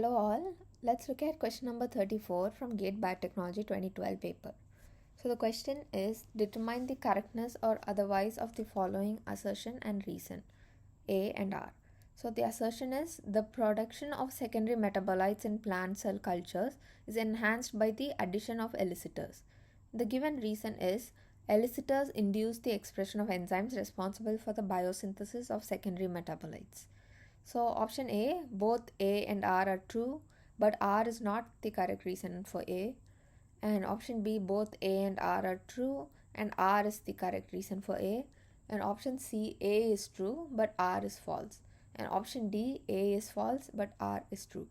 Hello all, let's look at question number 34 from GATE Biotechnology 2012 paper. So the question is, determine the correctness or otherwise of the following assertion and reason, A and R. So the assertion is, the production of secondary metabolites in plant cell cultures is enhanced by the addition of elicitors. The given reason is, elicitors induce the expression of enzymes responsible for the biosynthesis of secondary metabolites. So option A, both A and R are true, but R is not the correct reason for A. And option B, both A and R are true, and R is the correct reason for A. And option C, A is true, but R is false. And option D, A is false, but R is true.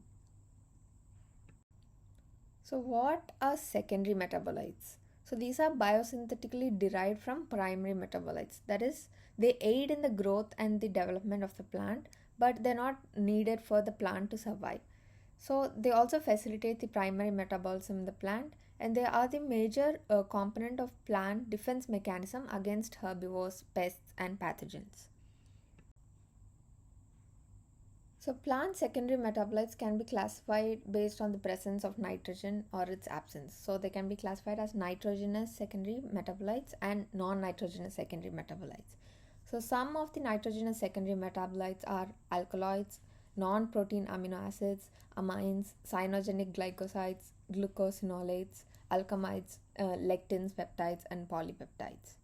So what are secondary metabolites? So these are biosynthetically derived from primary metabolites. That is, they aid in the growth and the development of the plant, but they're not needed for the plant to survive. So they also facilitate the primary metabolism in the plant, and they are the major component of plant defense mechanism against herbivores, pests, and pathogens. So plant secondary metabolites can be classified based on the presence of nitrogen or its absence. So they can be classified as nitrogenous secondary metabolites and non-nitrogenous secondary metabolites. So some of the nitrogenous secondary metabolites are alkaloids, non-protein amino acids, amines, cyanogenic glycosides, glucosinolates, alkamides, lectins, peptides, and polypeptides.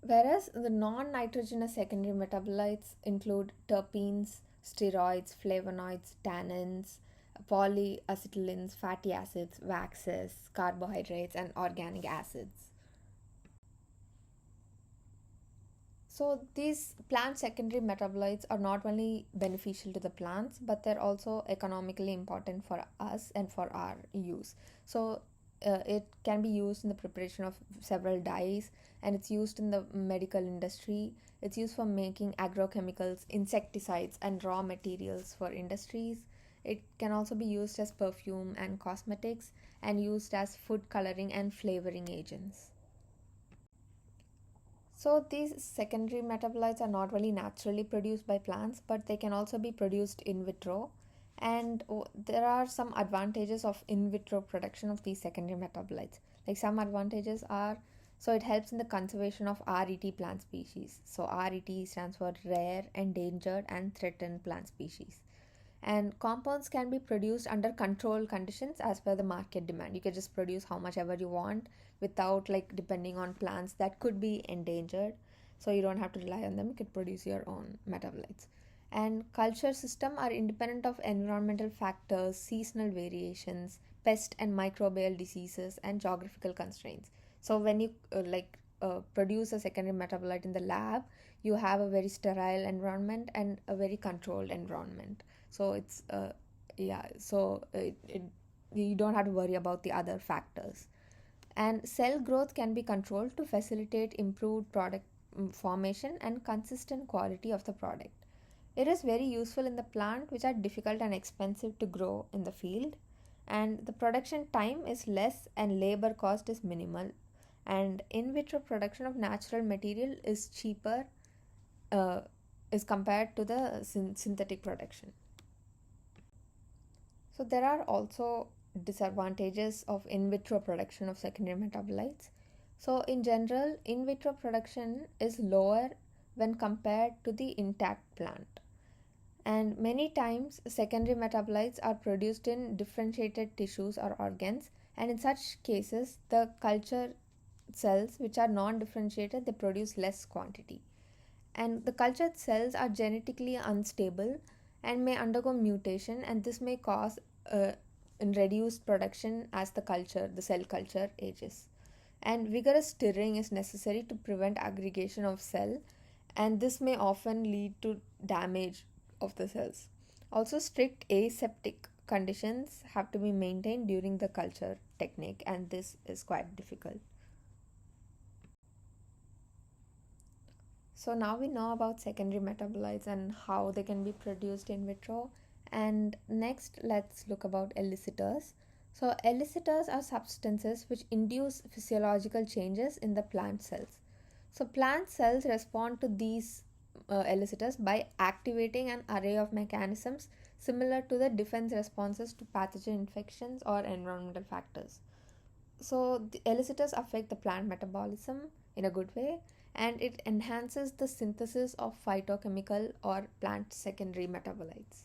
Whereas the non-nitrogenous secondary metabolites include terpenes, steroids, flavonoids, tannins, polyacetylens, fatty acids, waxes, carbohydrates, and organic acids. So these plant secondary metabolites are not only beneficial to the plants, but they're also economically important for us and for our use. So it can be used in the preparation of several dyes, and it's used in the medical industry. It's used for making agrochemicals, insecticides, and raw materials for industries. It can also be used as perfume and cosmetics, and used as food coloring and flavoring agents. So these secondary metabolites are not really naturally produced by plants, but they can also be produced in vitro. And there are some advantages of in vitro production of these secondary metabolites. Like some advantages are, so it helps in the conservation of RET plant species. So RET stands for rare, endangered, and threatened plant species. And compounds can be produced under controlled conditions as per the market demand. You can just produce how much ever you want without depending on plants that could be endangered, so you don't have to rely on them. You could produce your own metabolites. And culture system are independent of environmental factors, seasonal variations, pest and microbial diseases, and geographical constraints. So when you produce a secondary metabolite in the lab, you have a very sterile environment and a very controlled environment. So it's you don't have to worry about the other factors. And cell growth can be controlled to facilitate improved product formation and consistent quality of the product. It is very useful in the plant which are difficult and expensive to grow in the field, and the production time is less and labor cost is minimal, and in vitro production of natural material is cheaper is compared to the synthetic production. So there are also disadvantages of in vitro production of secondary metabolites. So in general, in vitro production is lower when compared to the intact plant. And many times secondary metabolites are produced in differentiated tissues or organs, and in such cases the culture cells which are non-differentiated, they produce less quantity. And the cultured cells are genetically unstable and may undergo mutation, and this may cause reduced production as the cell culture ages. And vigorous stirring is necessary to prevent aggregation of cell, and this may often lead to damage of the cells. Also, strict aseptic conditions have to be maintained during the culture technique, and this is quite difficult. So now we know about secondary metabolites and how they can be produced in vitro. And next, let's look about elicitors. So elicitors are substances which induce physiological changes in the plant cells. So plant cells respond to these elicitors by activating an array of mechanisms similar to the defense responses to pathogen infections or environmental factors. So, the elicitors affect the plant metabolism in a good way, and it enhances the synthesis of phytochemical or plant secondary metabolites.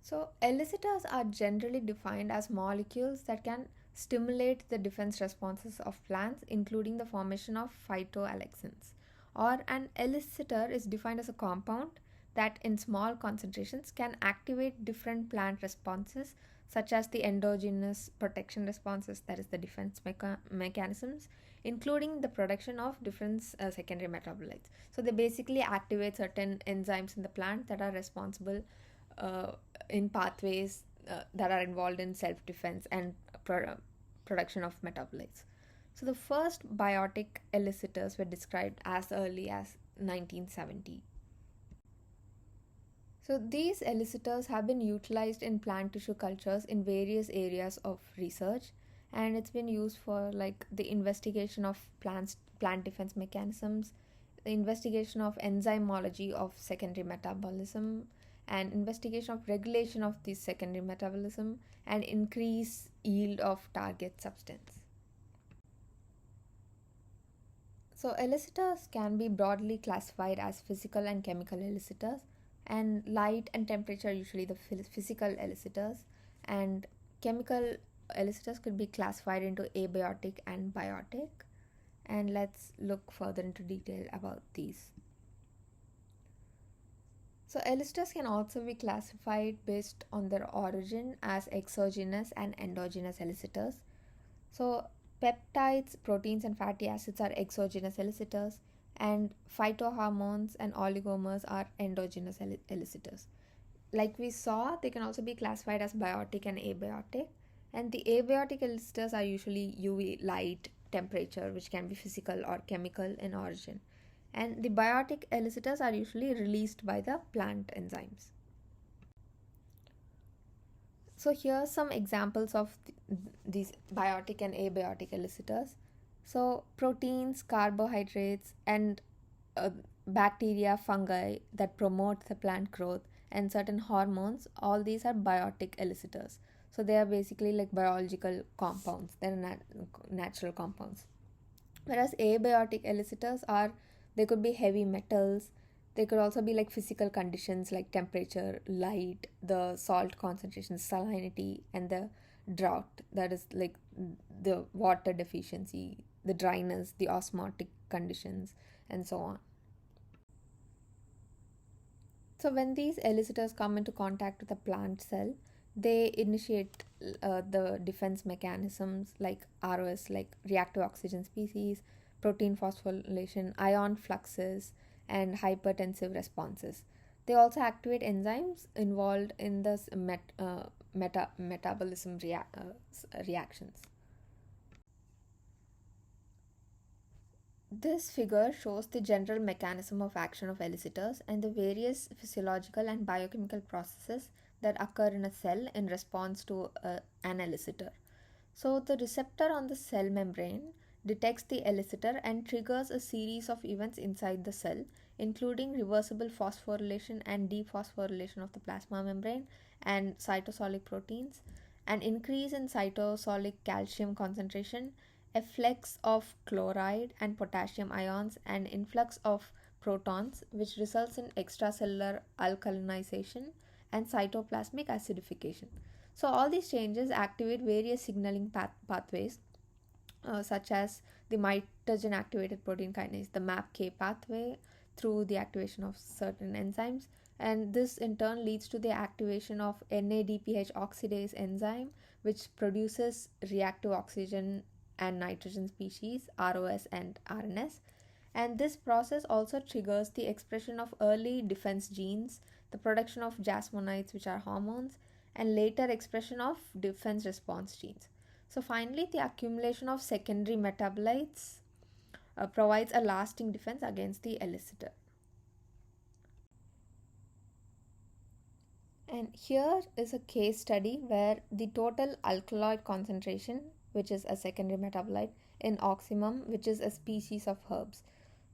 So, elicitors are generally defined as molecules that can stimulate the defense responses of plants, including the formation of phytoalexins. Or, an elicitor is defined as a compound that, in small concentrations, can activate different plant responses, such as the endogenous protection responses, that is, the defense mechanisms, including the production of different secondary metabolites. So, they basically activate certain enzymes in the plant that are responsible uh, in pathways that are involved in self defense and production of metabolites. So, the first biotic elicitors were described as early as 1970. So, these elicitors have been utilized in plant tissue cultures in various areas of research, and it's been used for like the investigation of plant defense mechanisms, the investigation of enzymology of secondary metabolism, and investigation of regulation of this secondary metabolism, and increase yield of target substance. So, elicitors can be broadly classified as physical and chemical elicitors, and light and temperature are usually the physical elicitors, and chemical elicitors could be classified into abiotic and biotic. And let's look further into detail about these. So, elicitors can also be classified based on their origin as exogenous and endogenous elicitors. So, peptides, proteins, and fatty acids are exogenous elicitors, and phytohormones and oligomers are endogenous elicitors. Like we saw, they can also be classified as biotic and abiotic. And the abiotic elicitors are usually UV light, temperature, which can be physical or chemical in origin. And the biotic elicitors are usually released by the plant enzymes. So here's some examples of these biotic and abiotic elicitors. So proteins, carbohydrates, and uh, bacteria, fungi that promote the plant growth, and certain hormones, all these are biotic elicitors. So they are basically like biological compounds, they're natural compounds. Whereas abiotic elicitors are, they could be heavy metals, they could also be like physical conditions like temperature, light, the salt concentration, salinity, and the drought, that is like the water deficiency, the dryness, the osmotic conditions, and so on. So, when these elicitors come into contact with a plant cell, they initiate the defense mechanisms like ROS, like reactive oxygen species, protein phosphorylation, ion fluxes, and hypertensive responses. They also activate enzymes involved in the metabolism reactions. This figure shows the general mechanism of action of elicitors and the various physiological and biochemical processes that occur in a cell in response to an elicitor. So, the receptor on the cell membrane detects the elicitor and triggers a series of events inside the cell, including reversible phosphorylation and dephosphorylation of the plasma membrane and cytosolic proteins, an increase in cytosolic calcium concentration, efflux of chloride and potassium ions, and influx of protons, which results in extracellular alkalinization and cytoplasmic acidification. So, all these changes activate various signaling pathways, such as the mitogen activated protein kinase, the MAPK pathway, through the activation of certain enzymes. And this in turn leads to the activation of NADPH oxidase enzyme, which produces reactive oxygen and nitrogen species, ROS and RNS. And this process also triggers the expression of early defense genes, the production of jasmonides, which are hormones, and later expression of defense response genes. So, finally, the accumulation of secondary metabolites provides a lasting defense against the elicitor. And here is a case study where the total alkaloid concentration, which is a secondary metabolite, in oxymum, which is a species of herbs.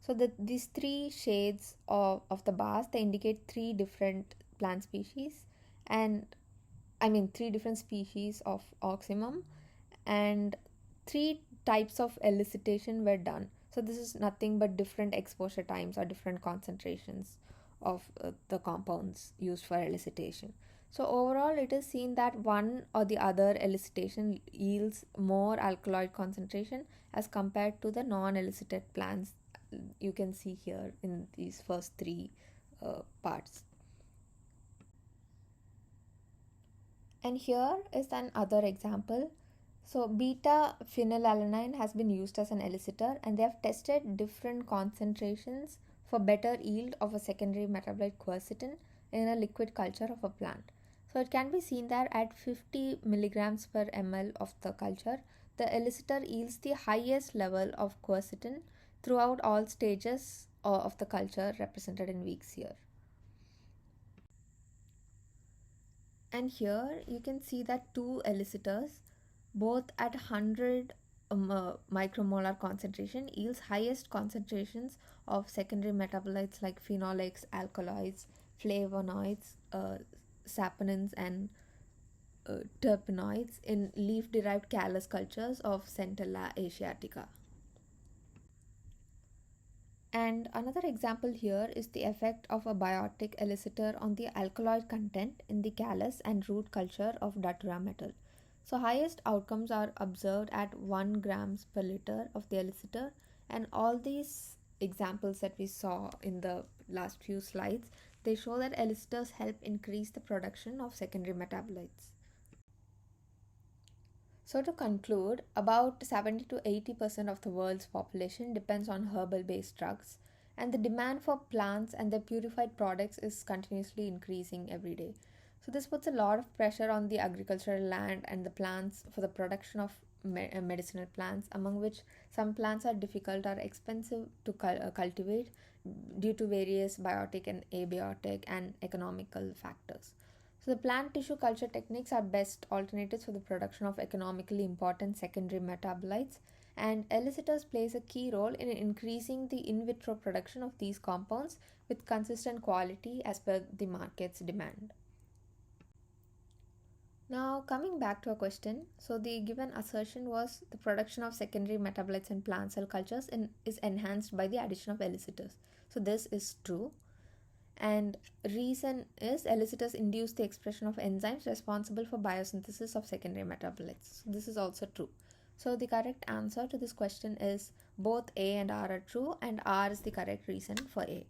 So these three shades of the bars, they indicate three different plant species, and I mean three different species of oxymum, and three types of elicitation were done. So this is nothing but different exposure times or different concentrations of the compounds used for elicitation. So overall, it is seen that one or the other elicitation yields more alkaloid concentration as compared to the non-elicited plants you can see here in these first three parts. And here is an other example. So beta phenylalanine has been used as an elicitor, and they have tested different concentrations for better yield of a secondary metabolite quercetin in a liquid culture of a plant. So it can be seen that at 50 milligrams per ml of the culture, the elicitor yields the highest level of quercetin throughout all stages of the culture represented in weeks here. And here you can see that two elicitors, both at 100 micromolar concentration, yields highest concentrations of secondary metabolites like phenolics, alkaloids, flavonoids, saponins, and terpenoids in leaf-derived callus cultures of Centella asiatica. And another example here is the effect of a biotic elicitor on the alkaloid content in the callus and root culture of Datura metal. So highest outcomes are observed at 1 grams per liter of the elicitor, and all these examples that we saw in the last few slides, they show that elicitors help increase the production of secondary metabolites. So, to conclude, about 70 to 80% of the world's population depends on herbal based drugs, and the demand for plants and their purified products is continuously increasing every day. So, this puts a lot of pressure on the agricultural land and the plants for the production of medicinal plants, among which some plants are difficult or expensive to cultivate due to various biotic and abiotic and economical factors. So, the plant tissue culture techniques are best alternatives for the production of economically important secondary metabolites, and elicitors plays a key role in increasing the in vitro production of these compounds with consistent quality as per the market's demand. Now, coming back to a question, so the given assertion was the production of secondary metabolites in plant cell cultures is enhanced by the addition of elicitors. So, this is true. And reason is elicitors induce the expression of enzymes responsible for biosynthesis of secondary metabolites. This is also true. So the correct answer to this question is both A and R are true, and R is the correct reason for A.